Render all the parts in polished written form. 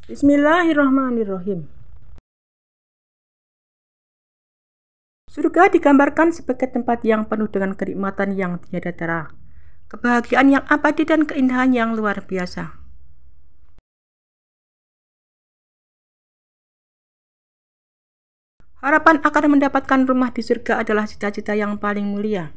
Bismillahirrahmanirrahim. Surga digambarkan sebagai tempat yang penuh dengan kenikmatan yang tiada tara, kebahagiaan yang abadi dan keindahan yang luar biasa. Harapan akan mendapatkan rumah di surga adalah cita-cita yang paling mulia.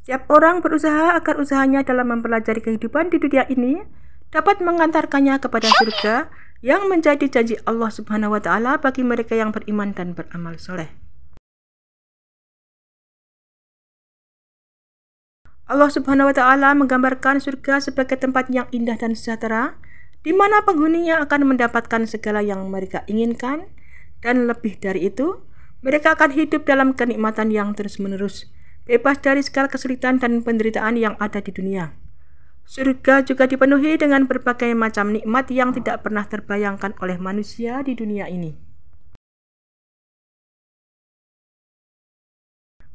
Setiap orang berusaha agar usahanya dalam mempelajari kehidupan di dunia ini dapat mengantarkannya kepada surga yang menjadi janji Allah Subhanahu wa Ta'ala bagi mereka yang beriman dan beramal soleh. Allah Subhanahu wa Ta'ala menggambarkan surga sebagai tempat yang indah dan sejahtera, di mana penghuninya akan mendapatkan segala yang mereka inginkan, dan lebih dari itu, mereka akan hidup dalam kenikmatan yang terus-menerus, bebas dari segala kesulitan dan penderitaan yang ada di dunia. Surga juga dipenuhi dengan berbagai macam nikmat yang tidak pernah terbayangkan oleh manusia di dunia ini.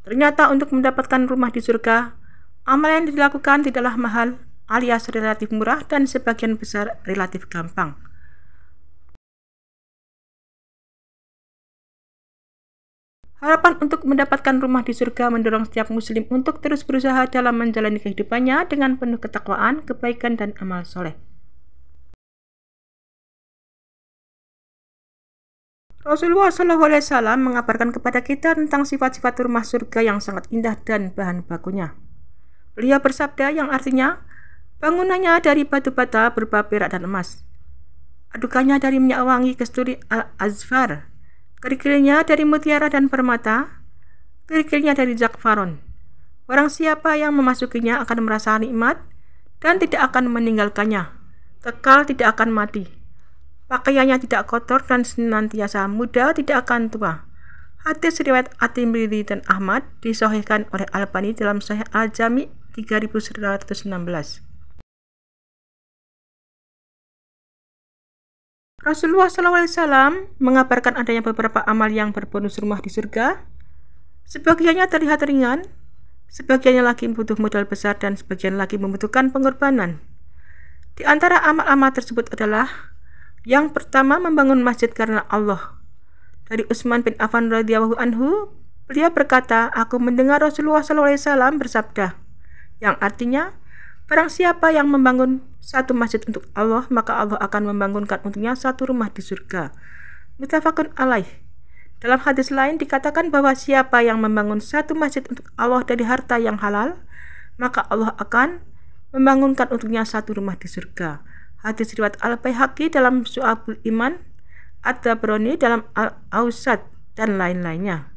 Ternyata untuk mendapatkan rumah di surga, amal yang dilakukan tidaklah mahal, alias relatif murah dan sebagian besar relatif gampang. Harapan untuk mendapatkan rumah di surga mendorong setiap muslim untuk terus berusaha dalam menjalani kehidupannya dengan penuh ketakwaan, kebaikan, dan amal soleh. Rasulullah SAW mengabarkan kepada kita tentang sifat-sifat rumah surga yang sangat indah dan bahan bakunya. Beliau bersabda yang artinya, bangunannya dari batu bata berupa perak dan emas, adukannya dari minyak wangi kasturi al-azfar, kerikilnya dari mutiara dan permata, kerikilnya dari zakfaron. Barang siapa yang memasukinya akan merasa nikmat dan tidak akan meninggalkannya, kekal tidak akan mati. Pakaiannya tidak kotor dan senantiasa muda, tidak akan tua. Hadis riwayat At-Tirmidzi dan Ahmad, disahihkan oleh Al-Albani dalam Sahih Al-Jami' 3116. Rasulullah SAW mengabarkan adanya beberapa amal yang berbonus rumah di surga. Sebagiannya terlihat ringan, sebagiannya lagi butuh modal besar, dan sebagian lagi membutuhkan pengorbanan. Di antara amal-amal tersebut adalah yang pertama, membangun masjid karena Allah. Dari Utsman bin Affan radhiyallahu anhu, beliau berkata, aku mendengar Rasulullah SAW bersabda, yang artinya, barang siapa yang membangun satu masjid untuk Allah, maka Allah akan membangunkan untuknya satu rumah di surga. Muttafaqun alaih. Dalam hadis lain dikatakan bahwa siapa yang membangun satu masjid untuk Allah dari harta yang halal, maka Allah akan membangunkan untuknya satu rumah di surga. Hadis riwayat Al-Baihaqi dalam Syu'abul Iman, At-Tabrani dalam Al-Awsat, dan lain-lainnya.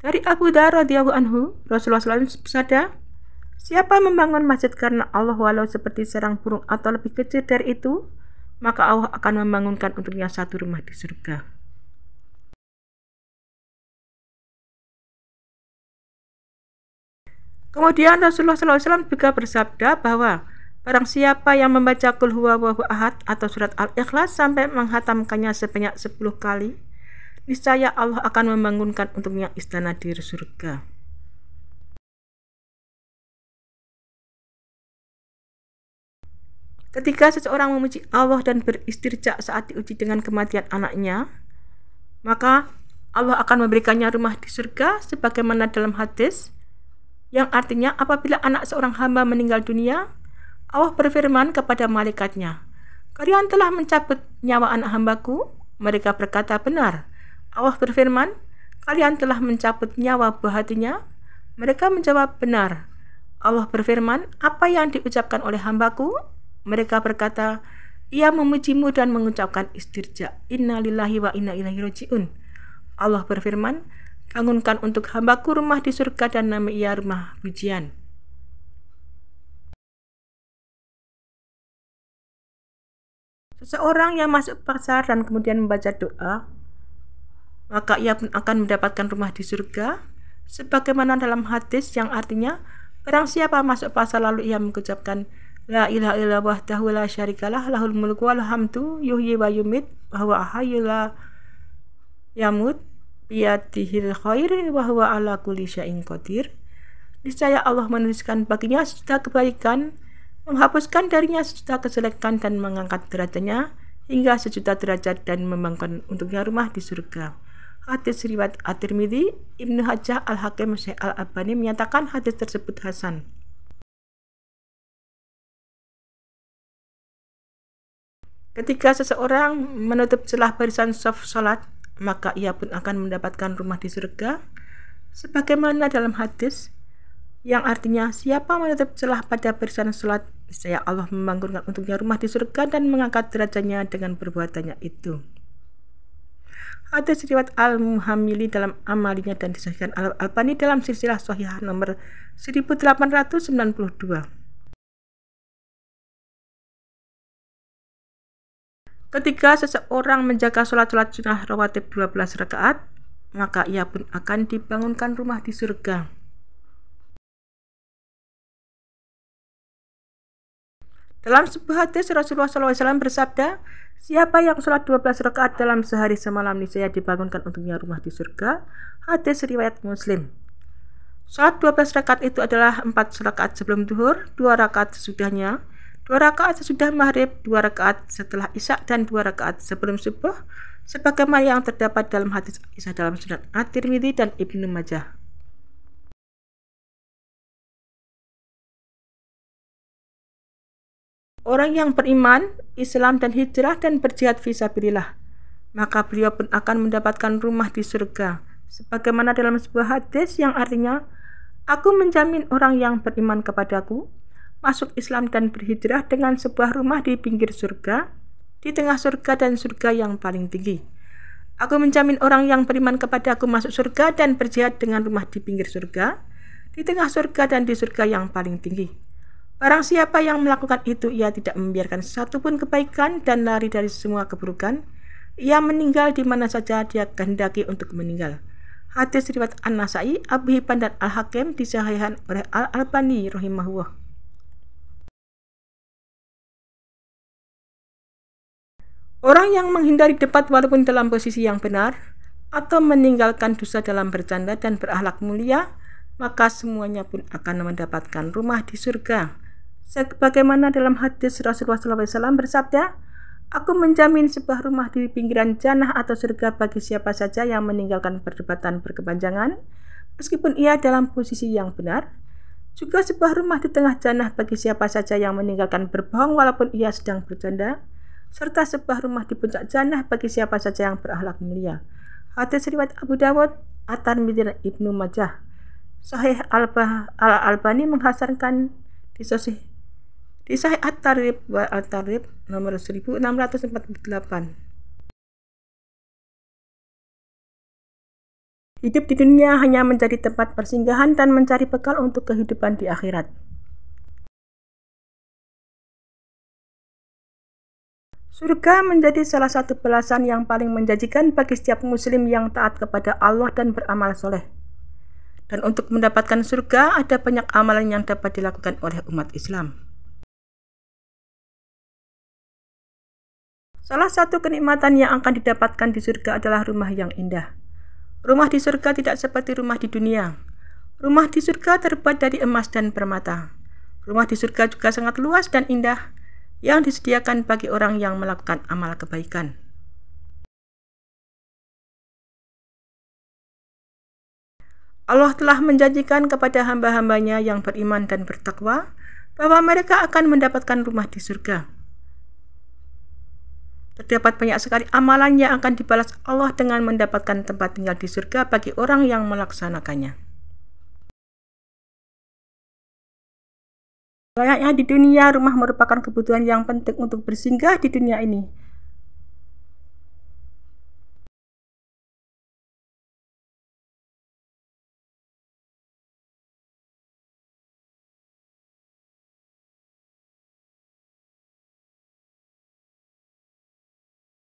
Dari Abu Dzar radhiyallahu anhu, Rasulullah SAW bersabda, siapa membangun masjid karena Allah walau seperti sarang burung atau lebih kecil dari itu, maka Allah akan membangunkan untuknya satu rumah di surga. Kemudian Rasulullah SAW juga bersabda bahwa barang siapa yang membaca Qul huwallahu ahad atau surat Al-Ikhlas sampai menghatamkannya sebanyak 10 kali, niscaya Allah akan membangunkan untuknya istana di surga. Ketika seseorang memuji Allah dan beristirja saat diuji dengan kematian anaknya, maka Allah akan memberikannya rumah di surga sebagaimana dalam hadis, yang artinya apabila anak seorang hamba meninggal dunia, Allah berfirman kepada malaikatnya, kalian telah mencabut nyawa anak hambaku? Mereka berkata, benar. Allah berfirman, kalian telah mencabut nyawa buah hatinya? Mereka menjawab, benar. Allah berfirman, apa yang diucapkan oleh hambaku? Mereka berkata, ia memujimu dan mengucapkan istirja. Inna lillahi wa inna ilaihi raji'un. Allah berfirman, bangunkan untuk hambaku rumah di surga dan nama ia rumah pujian. Seseorang yang masuk pasar dan kemudian membaca doa, maka ia pun akan mendapatkan rumah di surga, sebagaimana dalam hadis yang artinya, barang siapa masuk pasar lalu ia mengucapkan la ilaha illallah wahdahu la syarikalah lahul mulku wal hamdu yuhyi wa yumit wa huwa hayyul la yamut, biyadihil khair wa huwa ala kulli syai'in qadir. Niscaya Allah menuliskan baginya sejuta kebaikan, menghapuskan darinya sejuta kejelekan, dan mengangkat derajatnya hingga sejuta derajat, dan membangun untuknya rumah di surga. Hadis riwayat At-Tirmidzi. Ibnu Hajjah Al-Hakim Syekh Al-Albani menyatakan hadis tersebut hasan. Ketika seseorang menutup celah barisan shaf salat, maka ia pun akan mendapatkan rumah di surga, sebagaimana dalam hadis yang artinya siapa menutup celah pada barisan salat, niscaya Allah membangunkan untuknya rumah di surga dan mengangkat derajatnya dengan perbuatannya itu. Hadis riwayat Al-Muhammili dalam amalinya dan disahihkan Al-Albani dalam silsilah shahihah nomor 1892. Ketika seseorang menjaga sholat-sholat sunnah rawatib 12 rakaat, maka ia pun akan dibangunkan rumah di surga. Dalam sebuah hadis Rasulullah SAW bersabda, siapa yang sholat 12 rakaat dalam sehari semalam, niscaya dibangunkan untuknya rumah di surga. Hadis riwayat Muslim. Sholat 12 rakaat itu adalah 4 rakaat sebelum zuhur, 2 rakaat sesudahnya, 2 rakaat sesudah maghrib, 2 rakaat setelah isya, dan 2 rakaat sebelum subuh, sebagaimana yang terdapat dalam hadis Aisyah dalam Sunan At-Tirmidzi dan Ibnu Majah. Orang yang beriman, Islam dan hijrah dan berjihad fisabilillah, maka beliau pun akan mendapatkan rumah di surga, sebagaimana dalam sebuah hadis yang artinya, aku menjamin orang yang beriman kepadaku, masuk Islam dan berhijrah dengan sebuah rumah di pinggir surga, di tengah surga dan surga yang paling tinggi. Aku menjamin orang yang beriman kepadaku masuk surga dan berjihad dengan rumah di pinggir surga, di tengah surga dan di surga yang paling tinggi. Barang siapa yang melakukan itu, ia tidak membiarkan satupun kebaikan dan lari dari semua keburukan. Ia meninggal di mana saja dia kehendaki untuk meninggal. Hadis riwayat An-Nasai, Abu Hibban dan Al-Hakim disahihkan oleh Al-Albani rahimahullah. Orang yang menghindari debat walaupun dalam posisi yang benar, atau meninggalkan dosa dalam bercanda dan berakhlak mulia, maka semuanya pun akan mendapatkan rumah di surga. Sebagaimana dalam hadis Rasulullah SAW bersabda, aku menjamin sebuah rumah di pinggiran jannah atau surga bagi siapa saja yang meninggalkan perdebatan berkepanjangan, meskipun ia dalam posisi yang benar. Juga sebuah rumah di tengah jannah bagi siapa saja yang meninggalkan berbohong walaupun ia sedang bercanda, serta sebuah rumah di puncak jannah bagi siapa saja yang berakhlak mulia. Hadis riwayat Abu Dawud, At-Tirmidzi dan Ibnu Majah. Sahih Al-Albani menghasankan di Sahih At-Targhib wa At-Tarhib nomor 1648. Hidup di dunia hanya menjadi tempat persinggahan dan mencari bekal untuk kehidupan di akhirat. Surga menjadi salah satu balasan yang paling menjanjikan bagi setiap muslim yang taat kepada Allah dan beramal soleh. Dan untuk mendapatkan surga, ada banyak amalan yang dapat dilakukan oleh umat Islam. Salah satu kenikmatan yang akan didapatkan di surga adalah rumah yang indah. Rumah di surga tidak seperti rumah di dunia. Rumah di surga terbuat dari emas dan permata. Rumah di surga juga sangat luas dan indah, yang disediakan bagi orang yang melakukan amal kebaikan. Allah telah menjanjikan kepada hamba-hambanya yang beriman dan bertakwa bahwa mereka akan mendapatkan rumah di surga. Terdapat banyak sekali amalan yang akan dibalas Allah dengan mendapatkan tempat tinggal di surga bagi orang yang melaksanakannya. Layaknya di dunia, rumah merupakan kebutuhan yang penting untuk bersinggah di dunia ini.